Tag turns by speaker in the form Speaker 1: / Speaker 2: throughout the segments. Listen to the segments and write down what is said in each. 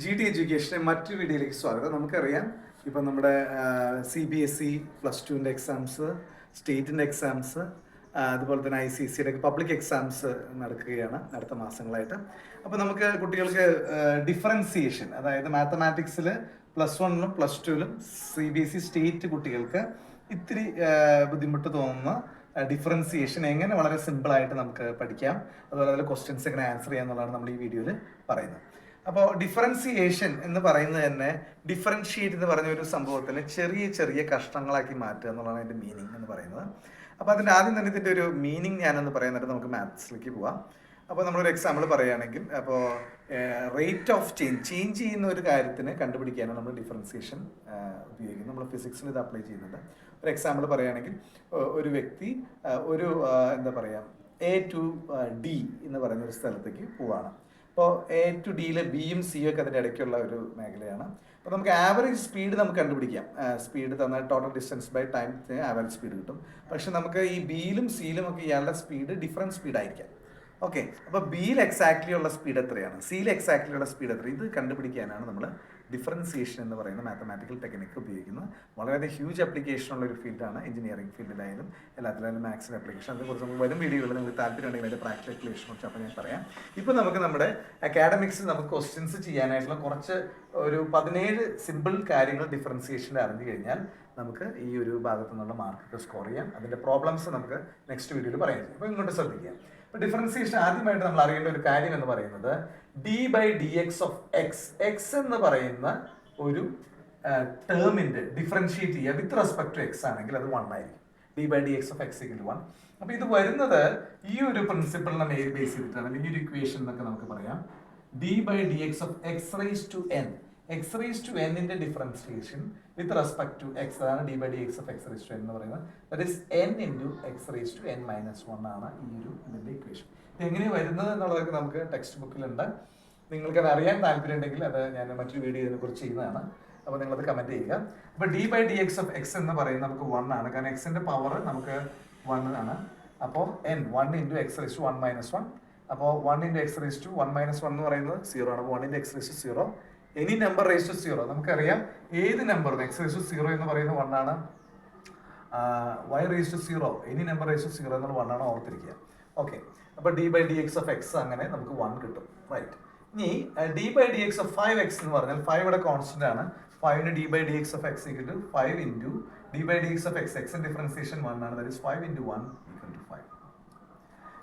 Speaker 1: G T എഡ്യൂക്കേഷൻ്റെ മറ്റൊരു വീഡിയോയിലേക്ക് സ്വാഗതം. നമുക്കറിയാം ഇപ്പം നമ്മുടെ CBSE +2ൻ്റെ എക്സാംസ്, സ്റ്റേറ്റിൻ്റെ എക്സാംസ്, അതുപോലെ തന്നെ ICSEയുടെ പബ്ലിക് എക്സാംസ് നടക്കുകയാണ് അടുത്ത മാസങ്ങളായിട്ട്. അപ്പോൾ നമുക്ക് കുട്ടികൾക്ക് ഡിഫറൻസിയേഷൻ, അതായത് മാത്തമാറ്റിക്സിൽ +1ലും +2ലും CBSE സ്റ്റേറ്റ് കുട്ടികൾക്ക് ഇത്തിരി ബുദ്ധിമുട്ട് തോന്നുന്ന ഡിഫറൻസിയേഷൻ എങ്ങനെ വളരെ സിമ്പിളായിട്ട് നമുക്ക് പഠിക്കാം, അതുപോലെ അതിൽ ക്വസ്റ്റ്യൻസ് എങ്ങനെ ആൻസർ ചെയ്യാം എന്നുള്ളതാണ് നമ്മൾ ഈ വീഡിയോയിൽ പറയുന്നത്. അപ്പോൾ ഡിഫറൻസിയേഷൻ എന്ന് പറയുന്നത് തന്നെ ഡിഫറൻഷിയേറ്റ് എന്ന് പറഞ്ഞ ഒരു സംഭവത്തിന് ചെറിയ ചെറിയ കഷ്ണങ്ങളാക്കി മാറ്റുക എന്നുള്ളതാണ് അതിൻ്റെ മീനിങ് എന്ന് പറയുന്നത്. അപ്പോൾ അതിൻ്റെ ആദ്യം തന്നെ ഇതിൻ്റെ ഒരു മീനിങ് ഞാനെന്ന് പറയുന്നിട്ട് നമുക്ക് മാത്സിലേക്ക് പോവാം. അപ്പോൾ നമ്മളൊരു എക്സാമ്പിൾ പറയുകയാണെങ്കിൽ, അപ്പോൾ റേറ്റ് ഓഫ് ചേഞ്ച് ചെയ്യുന്ന ഒരു കാര്യത്തിന് കണ്ടുപിടിക്കാനാണ് നമ്മൾ ഡിഫറൻസിയേഷൻ ഉപയോഗിക്കുന്നത്. നമ്മൾ ഫിസിക്സിൽ ഇത് അപ്ലൈ ചെയ്യുന്നുണ്ട്. ഒരു എക്സാമ്പിൾ പറയുകയാണെങ്കിൽ, ഒരു വ്യക്തി ഒരു എന്താ പറയുക A to D എന്ന് പറയുന്ന ഒരു സ്ഥലത്തേക്ക് പോവാണ്. അപ്പോൾ A to Dയിലെ Bയും Cയും ഒക്കെ അതിൻ്റെ ഇടയ്ക്കുള്ള ഒരു മേഖലയാണ്. അപ്പോൾ നമുക്ക് ആവറേജ് സ്പീഡ് നമുക്ക് കണ്ടുപിടിക്കാം. സ്പീഡ് തന്നാൽ total distance by time average speed കിട്ടും. പക്ഷെ നമുക്ക് ഈ Bയിലും Cയിലും ഒക്കെ ഇയാളുടെ സ്പീഡ് ഡിഫറൻറ്റ് സ്പീഡായിരിക്കാം. ഓക്കെ, അപ്പോൾ Bയിൽ എക്സാക്ട്ലി ഉള്ള സ്പീഡ് എത്രയാണ്, Cയിൽ എക്സാക്ട്ലി ഉള്ള സ്പീഡ് എത്ര, ഇത് കണ്ടുപിടിക്കാനാണ് നമ്മൾ ഡിഫറൻസിയേഷൻ എന്ന് പറയുന്ന മാത്തമാറ്റിക്കൽ ടെക്നിക്ക് ഉപയോഗിക്കുന്നത്. വളരെ ഹ്യൂജ് ആപ്ലിക്കേഷൻ ഉള്ള ഒരു ഫീൽഡാണ്. എഞ്ചിനീയറിംഗ് ഫീൽഡിലായാലും എല്ലാത്തിലായാലും മാത്സിൻ്റെ ആപ്ലിക്കേഷൻ. അതിനെക്കുറിച്ച് നമുക്ക് വരും വീഡിയോകളിൽ നിങ്ങൾക്ക് താല്പര്യമുണ്ടെങ്കിൽ അതിൻ്റെ പ്രാക്ടിക്കൽ ആപ്ലിക്കേഷനെ കുറിച്ച് അപ്പോൾ ഞാൻ പറയാം. ഇപ്പോൾ നമുക്ക് നമ്മുടെ അക്കാഡമിക്സിൽ നമുക്ക് ക്വസ്റ്റ്യൻസ് ചെയ്യാനായിട്ടുള്ള കുറച്ച് ഒരു 17 സിമ്പിൾ കാര്യങ്ങൾ ഡിഫറൻസിയേഷൻ്റെ അറിഞ്ഞു കഴിഞ്ഞാൽ നമുക്ക് ഈ ഒരു ഭാഗത്തു നിന്നുള്ള മാർക്കൊക്കെ സ്കോർ ചെയ്യാം. അതിൻ്റെ പ്രോബ്ലംസ് നമുക്ക് നെക്സ്റ്റ് വീഡിയോയിൽ പറയാം. അപ്പോൾ ഇങ്ങോട്ട് ശ്രദ്ധിക്കാം. ഇപ്പോൾ ഡിഫറൻസിയേഷൻ ആദ്യമായിട്ട് നമ്മൾ അറിയേണ്ട ഒരു കാര്യം എന്ന് പറയുന്നത് d/dx ഓഫ് എക്സ് എന്ന് പറയുന്ന ഒരു ടേമിൻ്റെ ഡിഫറൻഷിയേറ്റ് ചെയ്യുക വിത്ത് റെസ്പെക്ട് ടു എക്സ് ആണെങ്കിൽ അത് 1 ആയിരിക്കും. d/dx of x = 1. അപ്പോൾ ഇത് വരുന്നത് ഈ ഒരു പ്രിൻസിപ്പിളിനെ ബേസ് ചെയ്തിട്ടാണ്, അല്ലെങ്കിൽ ഒരു ഇക്വേഷൻ എന്നൊക്കെ നമുക്ക് പറയാം. d/dx ഓഫ് x⁻n ന്റെ differentiation with respect to x, അതാണ് d/dx ഓഫ് x⁻n എന്ന് പറയുന്നത്. ദാറ്റ് ഈസ് n × x⁻n-1 ആണ് ഈ ഒരു ഇതിൻ്റെ ഇക്വേഷൻ. ഇത് എങ്ങനെയാണ് വരുന്നത് എന്നുള്ളതൊക്കെ നമുക്ക് ടെക്സ്റ്റ് ബുക്കിലുണ്ട്. നിങ്ങൾക്കത് അറിയാൻ താല്പര്യം ഉണ്ടെങ്കിൽ അത് ഞാൻ മറ്റൊരു വീഡിയോ ഇതിനെക്കുറിച്ച് ചെയ്യുന്നതാണ്. അപ്പോൾ നിങ്ങളത് കമൻറ്റ് ചെയ്യുക. അപ്പോൾ d/dx ഓഫ് x എന്ന് പറയുന്നത് നമുക്ക് 1 ആണ്, കാരണം എക്സിൻ്റെ പവർ നമുക്ക് 1 ആണ്. അപ്പോൾ n 1 × x⁻1-1. അപ്പോൾ 1 × x⁻1-1 എന്ന് പറയുന്നത് 0 ആണ്. അപ്പോൾ 1 × x⁻0. Any number raise to 0 നമുക്കറിയാം. ഏത് നമ്പറും x⁻0 എന്ന് പറയുന്നത് 1 ആണ്. y⁻0 any number raise to 0 എന്നുള്ള 1 ആണ്, ഓർത്തിരിക്കുക. ഓക്കെ, അപ്പോൾ d/dx ഓഫ് x അങ്ങനെ നമുക്ക് 1 കിട്ടും. റൈറ്റ്. ഇനി d/dx ഓഫ് 5x എന്ന് പറഞ്ഞാൽ 5 ഇവിടെ കോൺസ്റ്റന്റ് ആണ്. 5 d/dx of x = 5 × d/dx of x, x differentiation 1 ആണ്. That is 5 × 1 = 5.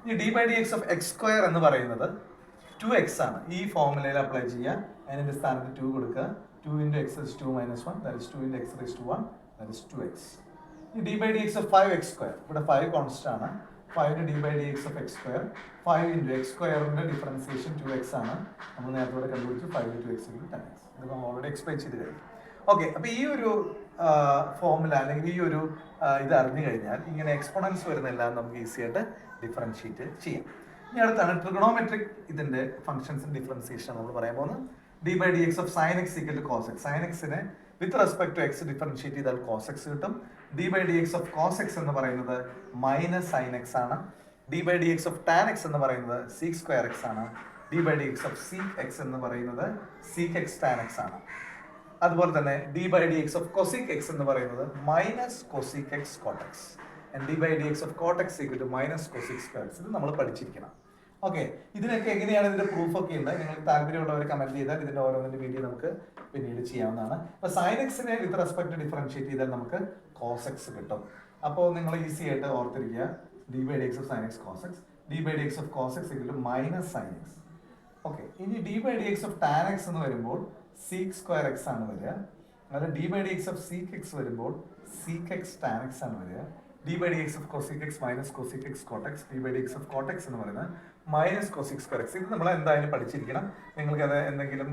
Speaker 1: ഇനി d/dx ഓഫ് x² എന്ന് പറയുന്നത് 2x ആണ്. ഈ ഫോർമുലയിൽ അപ്ലൈ ചെയ്യുക. അതിൻ്റെ സ്ഥാനത്ത് 2 കൊടുക്കുക. 2 × x⁻2-1, that is 2 × x⁻1, that is 2x. ഈ d/dx ഓഫ് 5x², ഇവിടെ 5 കോൺസ്റ്റന്റ് ആണ്. 5 d/dx of x², 5 × x²ന്റെ differentiation 2x ആണ്. നമ്മൾ നേരത്തെ ഇവിടെ കണ്ടുപിടിച്ചു. 5 × 2x = 10x. ഇത് നമ്മൾ ഓൾറെഡി എക്സ്പ്ലെയിൻ ചെയ്ത് കഴിഞ്ഞു. ഓക്കെ, അപ്പോൾ ഈ ഒരു ഫോർമുല അല്ലെങ്കിൽ ഈ ഒരു ഇത് അറിഞ്ഞു കഴിഞ്ഞാൽ ഇങ്ങനെ എക്സ്പോണൻസ് വരുന്നെല്ലാം നമുക്ക് ഈസി ആയിട്ട് ഡിഫറൻഷിയേറ്റ് ചെയ്യാം. ഇനി അടുത്താണ് ട്രിഗണോമെട്രിക് ഇതിൻ്റെ ഫംഗ്ഷൻസിൻ്റെ ഡിഫറൻസിയേഷൻ നമ്മൾ പറയാൻ പോകുന്നത്. d/dx of sin x = cos x. sin x-നെ with respect to x differentiate ചെയ്താൽ cos x കിട്ടും. d/dx ഓഫ് cos x എന്ന് പറയുന്നത് -sin x ആണ്. d/dx ഓഫ് tan x എന്ന് പറയുന്നത് sec²x ആണ്. d/dx ഓഫ് sec x എന്ന് പറയുന്നത് sec x tan x ആണ്. അതുപോലെ തന്നെ d/dx ഓഫ് cosec x എന്ന് പറയുന്നത് -cosec x cot x. and d/dx of cot x = -cosec²x. ഇത് നമ്മൾ പഠിച്ചിരിക്കണം. ഓക്കെ, ഇതിനൊക്കെ എങ്ങനെയാണ് ഇതിന്റെ പ്രൂഫ് ഒക്കെ ഉണ്ട്. നിങ്ങൾക്ക് താല്പര്യമുള്ളവർ കമന്റ് ചെയ്താൽ ഇതിന്റെ ഓരോന്നിന്റെ വീഡിയോ നമുക്ക് പിന്നീട് ചെയ്യാവുന്നതാണ്. അപ്പോൾ sin x-നെ വിത്ത് റെസ്പെക്ട് ഡിഫറൻഷിയേറ്റ് ചെയ്താൽ നമുക്ക് cos x കിട്ടും. അപ്പോൾ നിങ്ങൾ ഈസി ആയിട്ട് ഓർത്തിരിക്കുക. d/dx of sin x cos x, d/dx of cos x = -sin x. Okay, ഇനി d/dx ഓഫ് tan x എന്ന് വരുമ്പോൾ sec²x ആണ് വരിക. അതായത് d/dx ഓഫ് sec x വരുമ്പോൾ sec x tan x ആണ് വരിക. d/dx of cosec x -cosec x cot x, d/dx of cot x എന്ന് പറയുന്നത് -cosec²x. ഇത് നമ്മൾ എന്തായാലും പഠിച്ചിരിക്കണം. നിങ്ങൾക്ക് അത് എന്തെങ്കിലും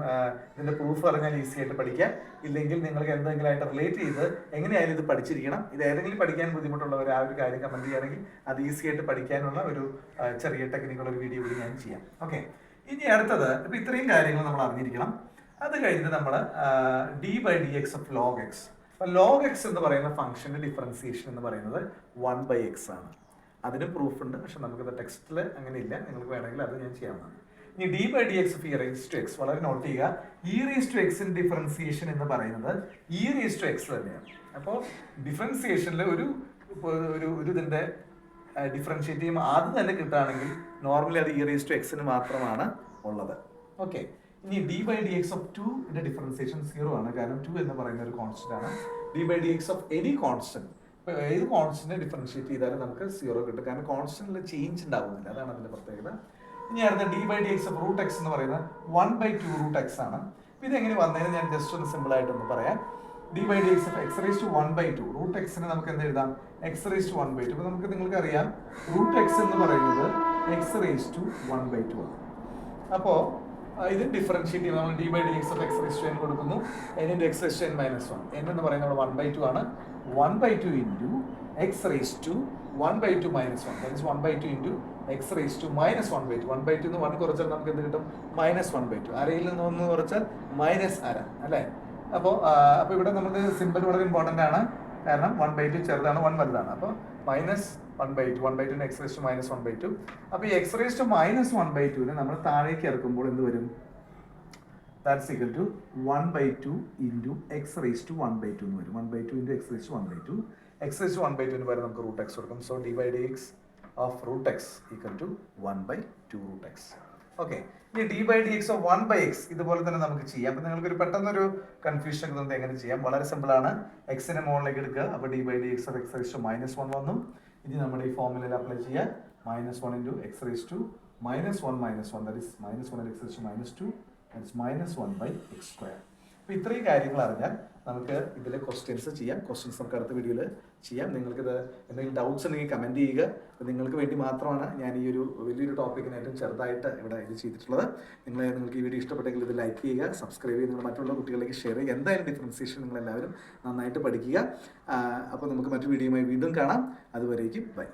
Speaker 1: ഇതിന്റെ പ്രൂഫ് അറിഞ്ഞാൽ ഈസി ആയിട്ട് പഠിക്കാം. ഇല്ലെങ്കിൽ നിങ്ങൾക്ക് എന്തെങ്കിലും ആയിട്ട് റിലേറ്റ് ചെയ്ത് എങ്ങനെയായാലും ഇത് പഠിച്ചിരിക്കണം. ഇത് ഏതെങ്കിലും പഠിക്കാൻ ബുദ്ധിമുട്ടുള്ളവർ ആ ഒരു കാര്യം കമന്റ് ചെയ്യുകയാണെങ്കിൽ അത് ഈസി ആയിട്ട് പഠിക്കാനുള്ള ഒരു ചെറിയ ടെക്നിക്കുള്ള ഒരു വീഡിയോ കൂടി ഞാൻ ചെയ്യാം. ഓക്കെ, ഇനി അടുത്തത് ഇപ്പം ഇത്രയും കാര്യങ്ങൾ നമ്മൾ അറിഞ്ഞിരിക്കണം. അത് കഴിഞ്ഞിട്ട് നമ്മൾ d/dx ഓഫ് log x. അപ്പോൾ log x എന്ന് പറയുന്ന ഫംഗ്ഷന്റെ ഡിഫറൻസിയേഷൻ എന്ന് പറയുന്നത് 1/x ആണ്. അതിന് പ്രൂഫ് ഉണ്ട്, പക്ഷെ നമുക്കത് ടെക്സ്റ്റിൽ അങ്ങനെ ഇല്ല. നിങ്ങൾക്ക് വേണമെങ്കിൽ അത് ഞാൻ ചെയ്യാവുന്നതാണ്. ഇനി d by d x of e raise to x വളരെ നോട്ട് ചെയ്യുക. ഇ റേസ് ടു എക്സിന്റെ ഡിഫറൻസിയേഷൻ എന്ന് പറയുന്നത് ഇ റേസ് ടു എക്സ് തന്നെയാണ്. അപ്പോൾ ഡിഫറൻസിയേഷനിൽ ഒരു ഇതിന്റെ ഡിഫറൻഷിയേറ്റ് ചെയ്യുമ്പോൾ ആദ്യം തന്നെ കിട്ടുകയാണെങ്കിൽ നോർമലി അത് ഇ റേസ് ടു എക്സിന് മാത്രമാണ് ഉള്ളത്. ഓക്കെ, ഇനി d by d x of 2 differentiation 0 ആണ്, കാരണം 2 എന്ന് പറയുന്ന ഒരു കോൺസ്റ്റന്റ് ആണ്. D by d x of any constant, ഇപ്പോൾ ഏത് കോൺസ്റ്റന്റിനെ ഡിഫറൻഷിയേറ്റ് ചെയ്താലും നമുക്ക് 0 കിട്ടും, കാരണം കോൺസ്റ്റന്റിൽ ചേഞ്ച് ഉണ്ടാവുന്നില്ല, അതാണ് അതിന്റെ പ്രത്യേകത. ഇനി അടുത്ത d by d x of root x എന്ന് പറയുന്നത് 1/2 റൂട്ട് എക്സ് ആണ്. ഇത് എങ്ങനെ വന്നതിന് ഞാൻ ജസ്റ്റ് ഒന്ന് സിമ്പിൾ ആയിട്ടൊന്ന് പറയാം. D by d x of x raise to 1/2 root എക്സിനെ നമുക്ക് എന്ത് എഴുതാം, എക്സ് റേസ് ടു 1/2. അപ്പോൾ നമുക്ക് നിങ്ങൾക്ക് അറിയാം റൂട്ട് എക്സ് എന്ന് പറയുന്നത് എക്സ് റേസ് ടു 1/2 ആണ്. അപ്പോൾ ഇത് ഡിഫറൻഷിയേറ്റ് ചെയ്യുമ്പോൾ നമ്മൾ d by d x of x raise to n കൊടുക്കുന്നു, n into x raise to n minus 1. N എന്ന് പറയുന്നത് 1/2 ആണ്. 1/2 into x raise to 1/2 minus 1, that is 1/2 into x raise to minus 1/2. 1/2 നിന്ന് 1 കുറച്ചാൽ നമുക്ക് എന്ത് കിട്ടും, -1/2. അരയിൽ നിന്ന് 1 കുറച്ചാൽ -1/2 അല്ലേ. അപ്പോൾ ഇവിടെ നമ്മുടെ സിമ്പിൾ വളരെ ഇമ്പോർട്ടൻ്റ് ആണ്, കാരണം 1/2 ചെറുതാണ്, 1 വലുതാണ്. അപ്പോൾ -1/2, 1/2 എക്സ് റേസ് ടു -1/2. അപ്പോൾ ഈ എക്സ് റേസ് ടു -1/2 നമ്മൾ താഴേക്ക് ഇറക്കുമ്പോൾ എന്ത് വരും, that's equal to 1/2 into x raise to 1/2 എന്ന് വരും. 1/2 into x raise to 1/2. X raise to 1/2 പകരം നമുക്ക് റൂട്ട് എക്സ് കൊടുക്കും. So d by d x of root x equal to 1/2 root x. Okay, ഇനി d by d x of 1/x ഇതുപോലെ തന്നെ നമുക്ക് ചെയ്യാം. അപ്പോൾ നിങ്ങൾക്ക് പെട്ടെന്നൊരു കൺഫ്യൂഷൻ തോന്നുന്നത് എങ്ങനെ ചെയ്യാം, വളരെ സിമ്പിൾ ആണ്. എക്സിനെ മുകളിലേക്ക് എടുക്കുക, അപ്പോൾ d by d x of x raise to -1 വന്നു. ഇനി നമ്മുടെ ഈ ഫോർമുലയിൽ അപ്ലൈ ചെയ്യാം. -1 into x raise to -1 -1, that is -1 x raise to -2, that is -1/x². അപ്പോൾ ഇത്രയും കാര്യങ്ങൾ അറിഞ്ഞാൽ നമുക്ക് ഇതിലെ ക്വസ്റ്റ്യൻസ് ചെയ്യാം. ക്വസ്റ്റ്യൻസ് നമുക്ക് അടുത്ത വീഡിയോയിൽ ചെയ്യാം. നിങ്ങൾക്കിത് എന്തെങ്കിലും ഡൗട്ട്സ് ഉണ്ടെങ്കിൽ കമൻറ്റ് ചെയ്യുക. അപ്പോൾ നിങ്ങൾക്ക് വേണ്ടി മാത്രമാണ് ഞാൻ ഈ ഒരു വലിയൊരു ടോപ്പിക്കിനായിട്ടും ചെറുതായിട്ട് ഇവിടെ ഇത് ചെയ്തിട്ടുള്ളത്. നിങ്ങൾക്ക് ഈ വീഡിയോ ഇഷ്ടപ്പെട്ടെങ്കിൽ ഇത് ലൈക്ക് ചെയ്യുക, സബ്സ്ക്രൈബ് ചെയ്യുക, നിങ്ങൾ മറ്റുള്ള കുട്ടികളിലേക്ക് ഷെയർ ചെയ്യുക. എന്തായാലും ഡിഫറൻസിയേഷൻ നിങ്ങളെല്ലാവരും നന്നായിട്ട് പഠിക്കുക. അപ്പോൾ നമുക്ക് മറ്റു വീഡിയോയുമായി വീണ്ടും കാണാം. അതുവരേക്കും ബൈ.